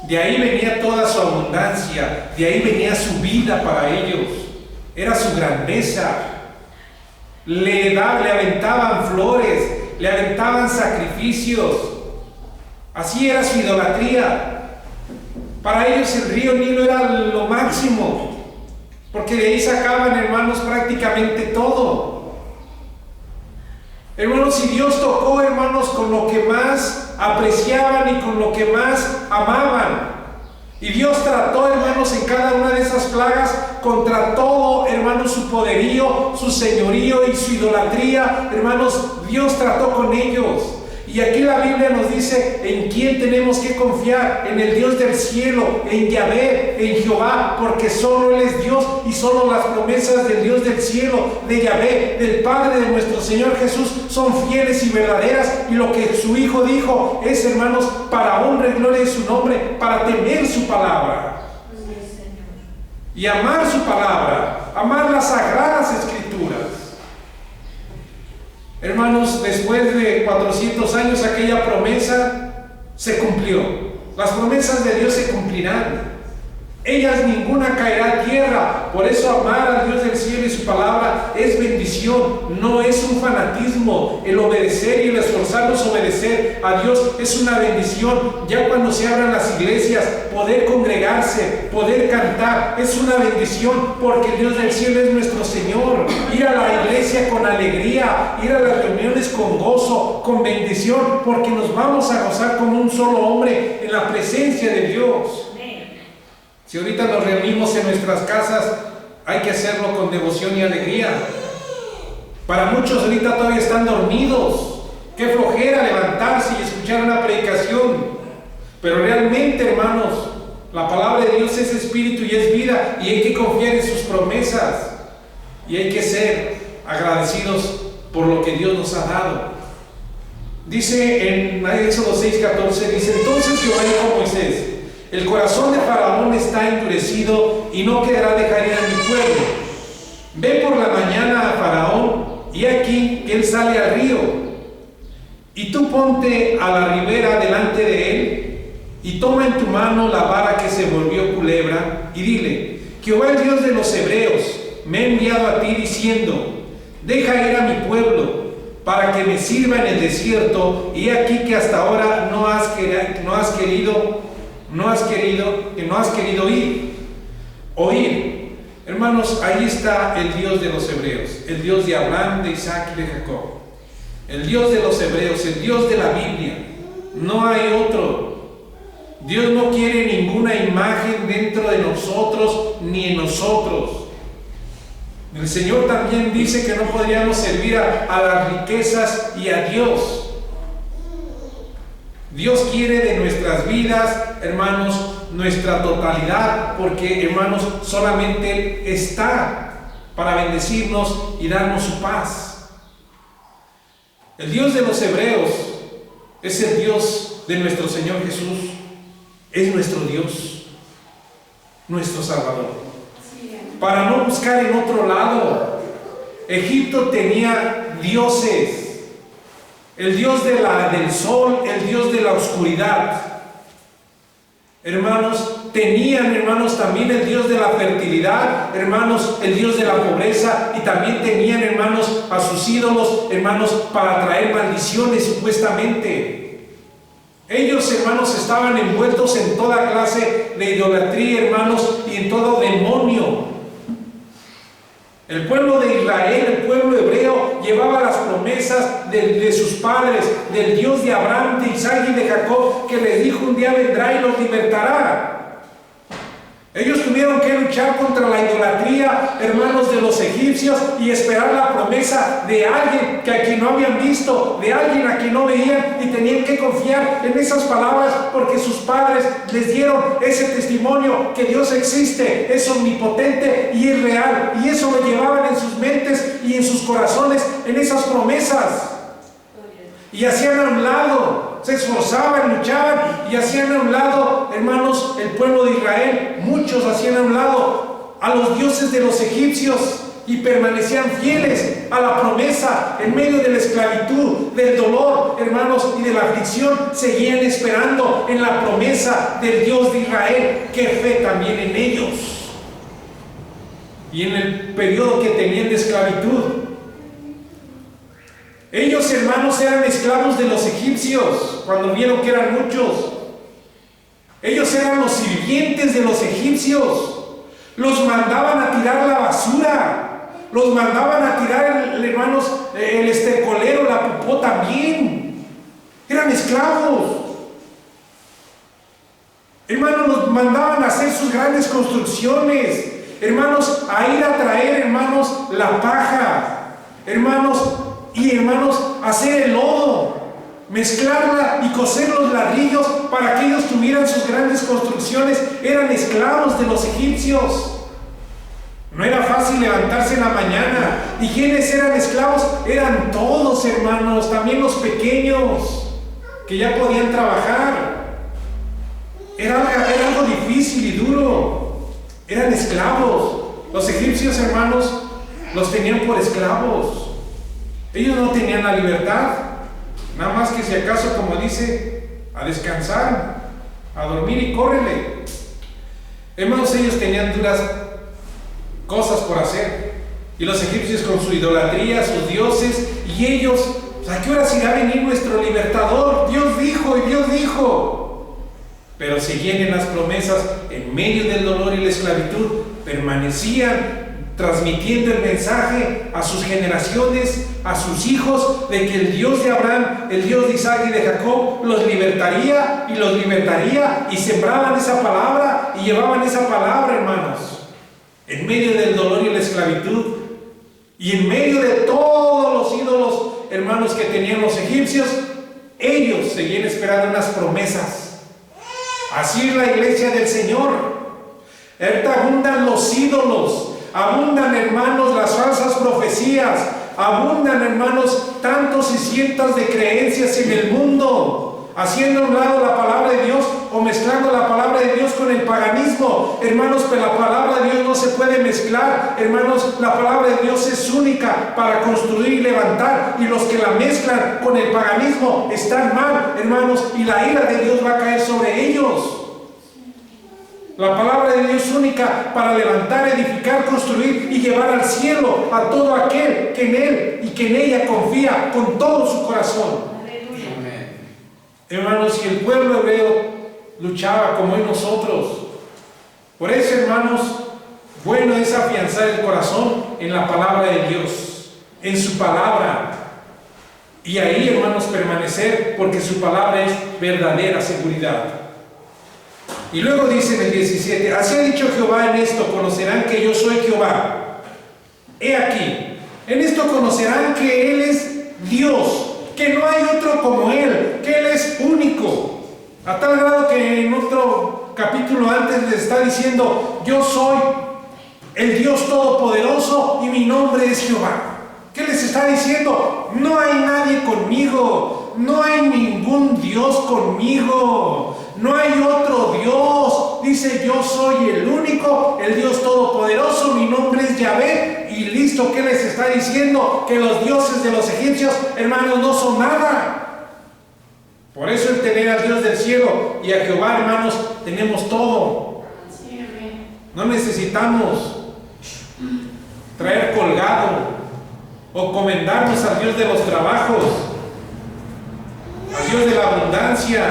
De ahí venía toda su abundancia, de ahí venía su vida para ellos. Era su grandeza. Le aventaban flores, le aventaban sacrificios. Así era su idolatría. Para ellos el río Nilo era lo máximo, porque de ahí sacaban, hermanos, prácticamente todo. Hermanos, si Dios tocó, hermanos, con lo que más apreciaban y con lo que más amaban, y Dios trató, hermanos, en cada una de esas plagas contra todo, hermanos, su poderío, su señorío y su idolatría, hermanos, Dios trató con ellos. Y aquí la Biblia nos dice en quién tenemos que confiar: en el Dios del cielo, en Yahvé, en Jehová, porque solo Él es Dios y solo las promesas del Dios del cielo, de Yahvé, del Padre de nuestro Señor Jesús, son fieles y verdaderas. Y lo que su Hijo dijo es, hermanos, para honra y gloria de su nombre, para temer su palabra y amar su palabra, amar las sagradas escrituras. Hermanos, después de 400 años aquella promesa se cumplió. Las promesas de Dios se cumplirán. Ellas ninguna caerá a tierra. Por eso amar al Dios del cielo y su palabra es bendición, no es un fanatismo. El obedecer y el esforzarnos a obedecer a Dios es una bendición. Ya cuando se abran las iglesias, poder congregarse, poder cantar, es una bendición, porque el Dios del cielo es nuestro Señor. Ir a la iglesia con alegría, ir a las reuniones con gozo, con bendición, porque nos vamos a gozar como un solo hombre en la presencia de Dios. Si ahorita nos reunimos en nuestras casas, hay que hacerlo con devoción y alegría. Para muchos ahorita todavía están dormidos. Qué flojera levantarse y escuchar una predicación. Pero realmente, hermanos, la palabra de Dios es espíritu y es vida, y hay que confiar en sus promesas, y hay que ser agradecidos por lo que Dios nos ha dado. Dice en Éxodo 6:14, dice: entonces Jehová dijo a Moisés: el corazón de Faraón está endurecido y no querrá dejar ir a mi pueblo. Ve por la mañana a Faraón, y aquí que él sale al río, y tú ponte a la ribera delante de él, y toma en tu mano la vara que se volvió culebra, y dile: Jehová, el Dios de los hebreos, me ha enviado a ti diciendo: deja ir a mi pueblo para que me sirva en el desierto, y aquí que hasta ahora no has querido oír. Hermanos, ahí está el Dios de los hebreos, el Dios de Abraham, de Isaac y de Jacob, el Dios de los hebreos, el Dios de la Biblia. No hay otro. Dios no quiere ninguna imagen dentro de nosotros ni en nosotros. El Señor también dice que no podríamos servir a las riquezas y a Dios. Dios quiere de nuestras vidas, hermanos, nuestra totalidad, porque, hermanos, solamente está para bendecirnos y darnos su paz. El Dios de los hebreos es el Dios de nuestro Señor Jesús, es nuestro Dios, nuestro Salvador. Para no buscar en otro lado. Egipto tenía dioses: el dios del sol, el dios de la oscuridad. Hermanos, tenían, hermanos, también el dios de la fertilidad, hermanos, el dios de la pobreza, y también tenían, hermanos, a sus ídolos, hermanos, para traer maldiciones supuestamente. Ellos, hermanos, estaban envueltos en toda clase de idolatría, hermanos, y en todo demonio. El pueblo de Israel, el pueblo hebreo, llevaba las promesas de sus padres, del Dios de Abraham, de Isaac y de Jacob, que les dijo: un día vendrá y los libertará. Ellos tuvieron que luchar contra la idolatría, hermanos, de los egipcios, y esperar la promesa de alguien que a quien no habían visto, de alguien a quien no veían, y tenían que confiar en esas palabras porque sus padres les dieron ese testimonio que Dios existe, es omnipotente y es real, y eso lo llevaban en sus mentes y en sus corazones, en esas promesas. Y hacían a un lado, se esforzaban, luchaban y hacían a un lado, hermanos, el pueblo de Israel. Muchos hacían a un lado a los dioses de los egipcios y permanecían fieles a la promesa en medio de la esclavitud, del dolor, hermanos, y de la aflicción. Seguían esperando en la promesa del Dios de Israel. ¡Qué fe también en ellos! Y en el periodo que tenían de esclavitud, ellos, hermanos, eran esclavos de los egipcios cuando vieron que eran muchos. Ellos eran los sirvientes de los egipcios. Los mandaban a tirar la basura. Los mandaban a tirar, hermanos, el estercolero, la popó también. Eran esclavos. Hermanos, los mandaban a hacer sus grandes construcciones. Hermanos, a ir a traer, hermanos, la paja. Hermanos, hacer el lodo, mezclarla y coser los ladrillos para que ellos tuvieran sus grandes construcciones. Eran esclavos de los egipcios. No era fácil levantarse en la mañana. ¿Y quiénes eran esclavos? Eran todos, hermanos, también los pequeños que ya podían trabajar. Era algo difícil y duro. Eran esclavos. Los egipcios, hermanos, los tenían por esclavos. Ellos no tenían la libertad, nada más que si acaso, como dice, a descansar, a dormir y córrele. Hermanos, ellos tenían duras cosas por hacer. Y los egipcios con su idolatría, sus dioses, y ellos, ¿a qué horas irá a venir nuestro libertador? Dios dijo y Dios dijo. Pero seguían en las promesas, en medio del dolor y la esclavitud, permanecían transmitiendo el mensaje a sus generaciones, a sus hijos, de que el Dios de Abraham, el Dios de Isaac y de Jacob los libertaría, y sembraban esa palabra y llevaban esa palabra, hermanos, en medio del dolor y la esclavitud, y en medio de todos los ídolos, hermanos, que tenían los egipcios. Ellos seguían esperando unas promesas. Así es la iglesia del Señor. Ahorita abundan los ídolos, abundan, hermanos, las falsas profecías, abundan, hermanos, tantos y cientos de creencias en el mundo, haciendo a un lado la palabra de Dios o mezclando la palabra de Dios con el paganismo. Hermanos, pero la palabra de Dios no se puede mezclar. Hermanos, la palabra de Dios es única para construir y levantar, y los que la mezclan con el paganismo están mal, hermanos, y la ira de Dios va a caer sobre ellos. La palabra de Dios es única para levantar, edificar, construir y llevar al cielo a todo aquel que en Él y que en ella confía con todo su corazón. Amén. Hermanos, si el pueblo hebreo luchaba como hoy nosotros, por eso, hermanos, bueno es afianzar el corazón en la palabra de Dios, en su palabra, y ahí, hermanos, permanecer, porque su palabra es verdadera seguridad. Y luego dice en el 17: así ha dicho Jehová, en esto conocerán que yo soy Jehová. He aquí, en esto conocerán que Él es Dios, que no hay otro como Él, que Él es único. A tal grado que en otro capítulo antes les está diciendo: yo soy el Dios Todopoderoso y mi nombre es Jehová. ¿Qué les está diciendo? No hay nadie conmigo, no hay ningún Dios conmigo, no hay otro Dios. Dice: yo soy el único, el Dios Todopoderoso, mi nombre es Yahvé. Y listo. ¿Qué les está diciendo? Que los dioses de los egipcios, hermanos, no son nada. Por eso el tener al Dios del cielo y a Jehová, hermanos, tenemos todo. No necesitamos traer colgado o comendarnos al Dios de los trabajos, al Dios de la abundancia.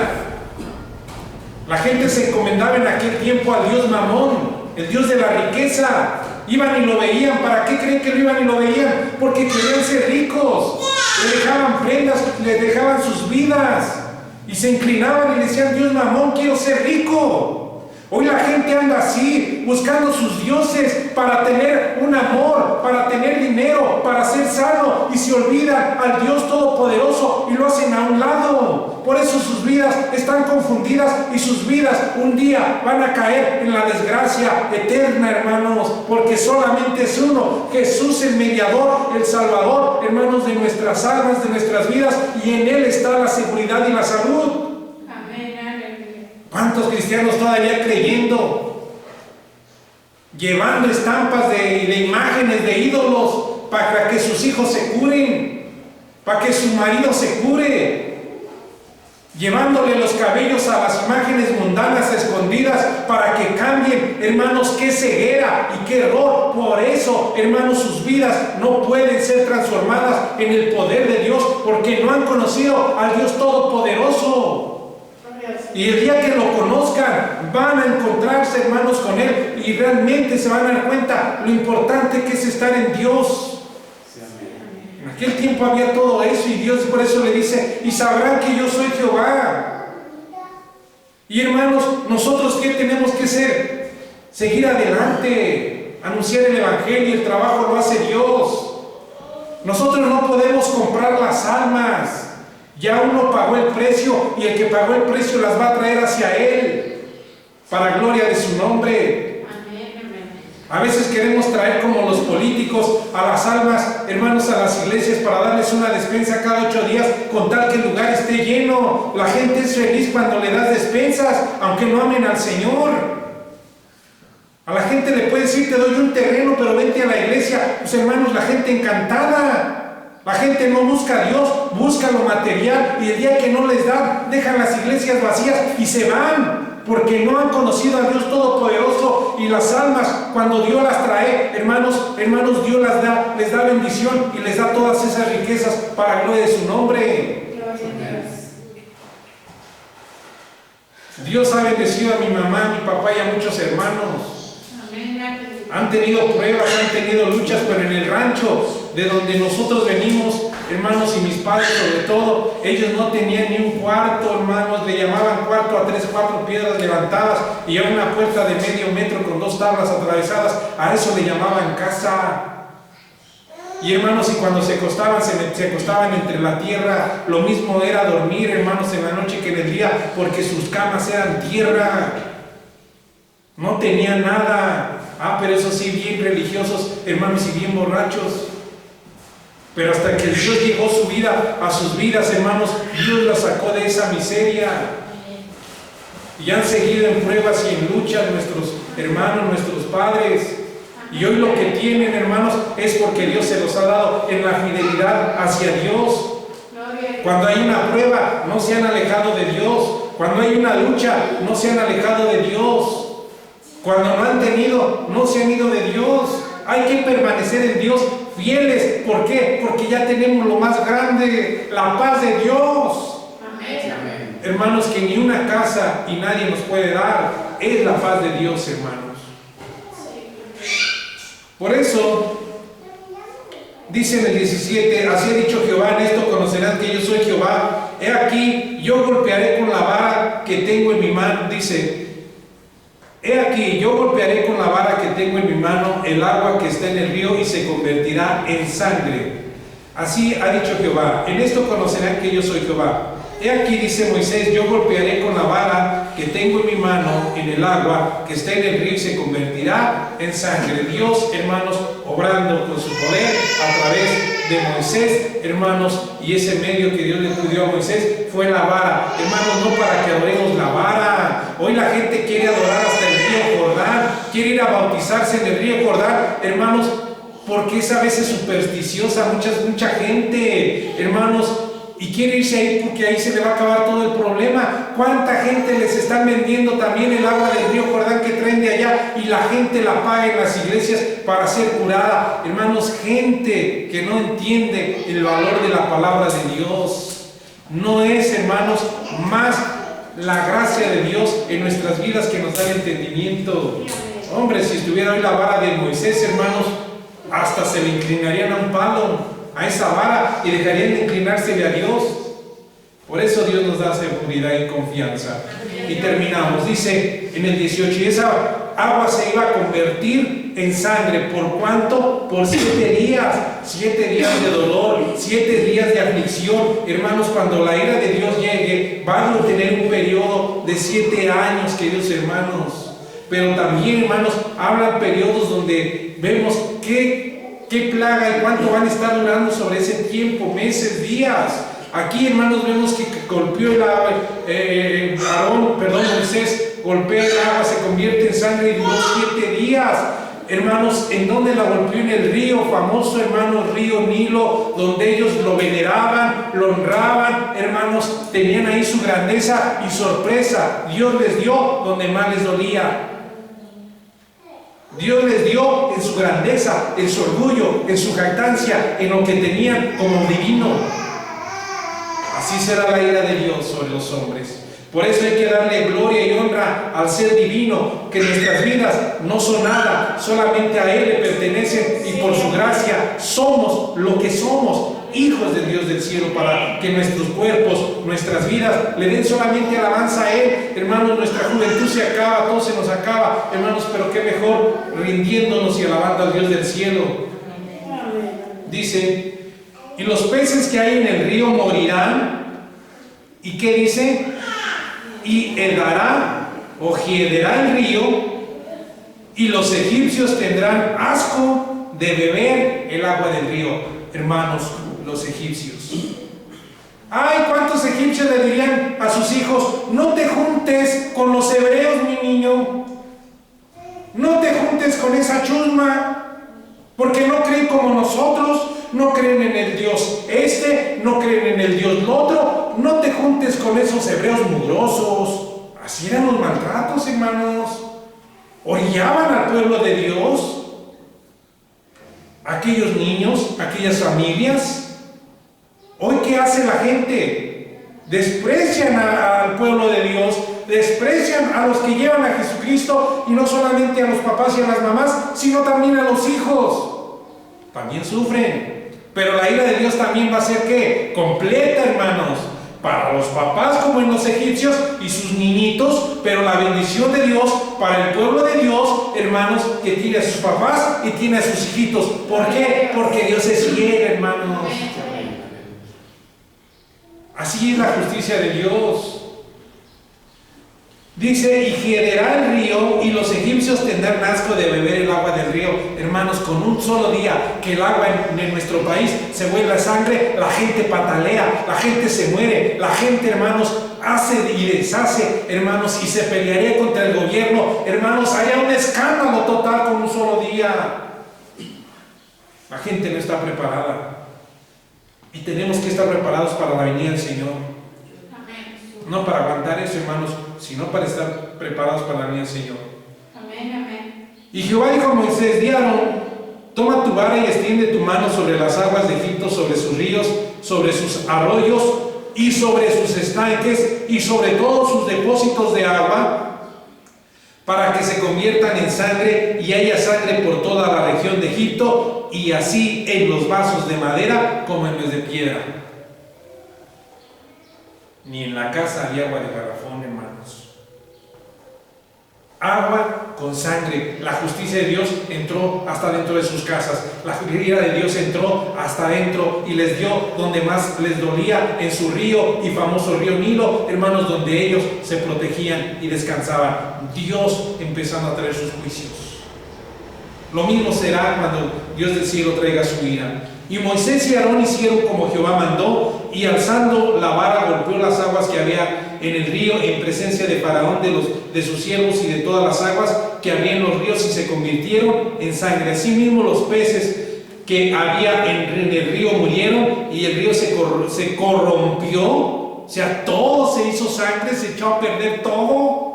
La gente se encomendaba en aquel tiempo al Dios Mamón, el Dios de la riqueza. Iban y lo veían. ¿Para qué creen que lo iban y lo veían? Porque querían ser ricos. Le dejaban prendas, le dejaban sus vidas y se inclinaban y le decían: Dios Mamón, quiero ser rico. Hoy la gente anda así, buscando sus dioses para tener un amor, para tener dinero, para ser sano, y se olvidan al Dios Todopoderoso y lo hacen a un lado. Por eso sus vidas están confundidas y sus vidas un día van a caer en la desgracia eterna, hermanos, porque solamente es uno, Jesús el mediador, el Salvador, hermanos, de nuestras almas, de nuestras vidas, y en Él está la seguridad y la salud. ¿Cuántos cristianos todavía creyendo, llevando estampas de imágenes de ídolos para que sus hijos se curen, para que su marido se cure, llevándole los cabellos a las imágenes mundanas escondidas para que cambien? Hermanos, qué ceguera y qué error. Por eso, hermanos, sus vidas no pueden ser transformadas en el poder de Dios, porque no han conocido al Dios Todopoderoso. Y el día que lo conozcan, van a encontrarse, hermanos, con Él, y realmente se van a dar cuenta lo importante que es estar en Dios. En aquel tiempo había todo eso, y Dios por eso le dice: y sabrán que yo soy Jehová. Y hermanos, nosotros ¿qué tenemos que hacer? Seguir adelante, anunciar el Evangelio. El trabajo lo hace Dios. Nosotros no podemos comprar las almas. Ya uno pagó el precio, y el que pagó el precio las va a traer hacia Él, para gloria de su nombre. A veces queremos traer, como los políticos, a las almas, hermanos, a las iglesias para darles una despensa cada 8 días, con tal que el lugar esté lleno. La gente es feliz cuando le das despensas, aunque no amen al Señor. A la gente le puedes decir: te doy un terreno, pero vente a la iglesia. Pues, hermanos, la gente encantada. La gente no busca a Dios, busca lo material, y el día que no les dan, dejan las iglesias vacías y se van, porque no han conocido a Dios Todopoderoso. Y las almas, cuando Dios las trae, hermanos, Dios les da bendición y les da todas esas riquezas para gloria de su nombre. Dios ha bendecido a mi mamá, a mi papá y a muchos hermanos. Han tenido pruebas, han tenido luchas, pero en el rancho de donde nosotros venimos, hermanos, y mis padres sobre todo, ellos no tenían ni un cuarto, hermanos. Le llamaban cuarto a 3 o 4 piedras levantadas y a una puerta de medio metro con 2 tablas atravesadas. A eso le llamaban casa. Y hermanos, y cuando se acostaban, se acostaban entre la tierra, lo mismo era dormir, hermanos, en la noche que en el día, porque sus camas eran tierra. No tenían nada. Pero eso sí, bien religiosos, hermanos, y bien borrachos. Pero hasta que Dios llegó su vida a sus vidas, hermanos, Dios las sacó de esa miseria. Y han seguido en pruebas y en luchas nuestros hermanos, nuestros padres. Y hoy lo que tienen, hermanos, es porque Dios se los ha dado en la fidelidad hacia Dios. Cuando hay una prueba, no se han alejado de Dios. Cuando hay una lucha, no se han alejado de Dios. Cuando no han tenido, no se han ido de Dios. Hay que permanecer en Dios fieles. ¿Por qué? Porque ya tenemos lo más grande, la paz de Dios. Amén. Hermanos, que ni una casa y nadie nos puede dar, es la paz de Dios, hermanos. Por eso, dice en el 17, así ha dicho Jehová, en esto conocerán que yo soy Jehová. He aquí, yo golpearé con la vara que tengo en mi mano, dice, he aquí, yo golpearé con la vara que tengo en mi mano el agua que está en el río y se convertirá en sangre. Así ha dicho Jehová, en esto conocerán que yo soy Jehová. He aquí, dice Moisés, yo golpearé con la vara que tengo en mi mano en el agua que está en el río y se convertirá en sangre. Dios, hermanos, obrando con su poder a través de Moisés, hermanos, y ese medio que Dios le dio a Moisés fue la vara. Hermanos, no para que adoremos la vara. Hoy la gente quiere adorar hasta el río Jordán, quiere ir a bautizarse en el río Jordán, hermanos, porque es a veces supersticiosa mucha gente, hermanos, y quiere irse ahí porque ahí se le va a acabar todo el problema. ¿Cuánta gente les están vendiendo también el agua del río Jordán que traen de allá y la gente la paga en las iglesias para ser curada? Hermanos, gente que no entiende el valor de la palabra de Dios. No es, hermanos, más la gracia de Dios en nuestras vidas que nos da el entendimiento. Hombre, si estuviera hoy la vara de Moisés, hermanos, hasta se le inclinarían a un palo, a esa vara, y dejarían de inclinársele a Dios. Por eso Dios nos da seguridad y confianza. Y terminamos, dice en el 18, y esa agua se iba a convertir en sangre. ¿Por cuánto? Por 7 días. 7 días de dolor, 7 días de aflicción. Hermanos, cuando la ira de Dios llegue, van a tener un periodo de 7 años, queridos hermanos. Pero también, hermanos, hablan periodos donde vemos qué plaga y cuánto van a estar durando sobre ese tiempo, meses, días. Aquí, hermanos, vemos que golpeó el agua, Moisés golpea el agua, se convierte en sangre y duró 7 días. Hermanos, ¿en dónde la golpeó? En el río famoso, hermanos, río Nilo, donde ellos lo veneraban, lo honraban, hermanos, tenían ahí su grandeza y sorpresa. Dios les dio donde más les dolía. Dios les dio en su grandeza, en su orgullo, en su jactancia, en lo que tenían como divino. Así será la ira de Dios sobre los hombres. Por eso hay que darle gloria y honra al ser divino, que nuestras vidas no son nada, solamente a Él le pertenecen y por su gracia somos lo que somos, hijos de Dios del cielo, para que nuestros cuerpos, nuestras vidas le den solamente alabanza a Él. Hermanos, nuestra juventud se acaba, todo se nos acaba, hermanos, pero qué mejor rindiéndonos y alabando al Dios del cielo. Dice, y los peces que hay en el río morirán. ¿Y qué dice? Y hedará o hiederá el río, y los egipcios tendrán asco de beber el agua del río. Hermanos, los egipcios. Ay, ¿cuántos egipcios le dirían a sus hijos: no te juntes con los hebreos, mi niño? No te juntes con esa chusma, porque no creen como nosotros, no creen en el Dios no creen en el Dios otro. No te juntes con esos hebreos mugrosos. Así eran los maltratos, hermanos. Orillaban al pueblo de Dios. Aquellos niños, aquellas familias. Hoy, ¿qué hace la gente? Desprecian al pueblo de Dios, desprecian a los que llevan a Jesucristo, y no solamente a los papás y a las mamás, sino también a los hijos. También sufren. Pero la ira de Dios también va a ser, ¿qué? Completa, hermanos. para los papás como en los egipcios y sus niñitos, pero la bendición de Dios para el pueblo de Dios, hermanos, que tiene a sus papás y tiene a sus hijitos. ¿Por qué? Porque Dios es fiel, hermanos. Así es la justicia de Dios. Dice, y giederá el río, y los egipcios tendrán asco de beber el agua del río. Hermanos, con un solo día que el agua en nuestro país se vuelva sangre, la gente patalea, la gente se muere, la gente, hermanos, hace y deshace, hermanos, y se pelearía contra el gobierno. Hermanos, haya un escándalo total con un solo día. La gente no está preparada. Y tenemos que estar preparados para la venida del Señor. No para aguantar eso, hermanos, sino para estar preparados para la venida del Señor. Amén, amén. Y Jehová dijo a Moisés, di a Aarón, toma tu vara y extiende tu mano sobre las aguas de Egipto, sobre sus ríos, sobre sus arroyos y sobre sus estanques y sobre todos sus depósitos de agua, para que se conviertan en sangre y haya sangre por toda la región de Egipto, y así en los vasos de madera como en los de piedra. Ni en la casa había agua de garrafón, hermanos. Agua con sangre. La justicia de Dios entró hasta dentro de sus casas. La ira de Dios entró hasta adentro y les dio donde más les dolía, en su río y famoso río Nilo, hermanos, donde ellos se protegían y descansaban. Dios empezando a traer sus juicios. Lo mismo será cuando Dios del cielo traiga su ira. Y Moisés y Aarón hicieron como Jehová mandó, y alzando la vara golpeó las aguas que había en el río en presencia de Faraón, de sus siervos y de todas las aguas que había en los ríos, y se convirtieron en sangre. Asimismo los peces que había en el río murieron, y el río se corrompió, o sea, todo se hizo sangre, se echó a perder todo.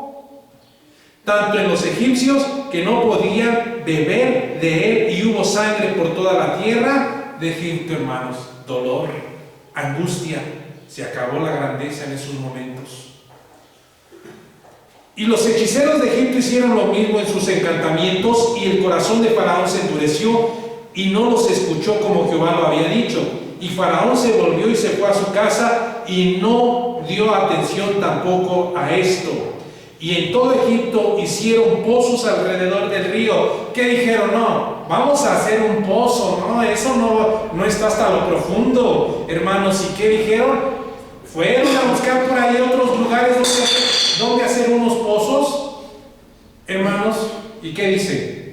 Tanto en los egipcios, que no podían beber de él, y hubo sangre por toda la tierra de Egipto, hermanos. Dolor, angustia, se acabó la grandeza en esos momentos. Y los hechiceros de Egipto hicieron lo mismo en sus encantamientos, y el corazón de Faraón se endureció y no los escuchó como Jehová lo había dicho. Y Faraón se volvió y se fue a su casa y no dio atención tampoco a esto. Y en todo Egipto hicieron pozos alrededor del río. ¿Qué dijeron? No, vamos a hacer un pozo. No, eso no está hasta lo profundo, hermanos. ¿Y qué dijeron? Fueron a buscar por ahí otros lugares donde hacer unos pozos, hermanos. ¿Y qué dice?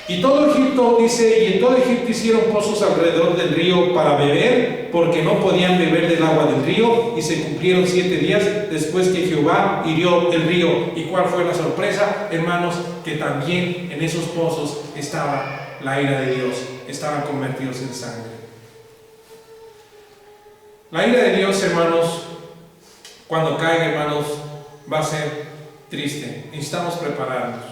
Y todo Egipto, dice, y en todo Egipto hicieron pozos alrededor del río para beber, porque no podían beber del agua del río, y se cumplieron 7 días después que Jehová hirió el río. ¿Y cuál fue la sorpresa, hermanos? Que también en esos pozos estaba la ira de Dios, estaban convertidos en sangre. La ira de Dios, hermanos, cuando caiga, hermanos, va a ser triste. Necesitamos prepararnos.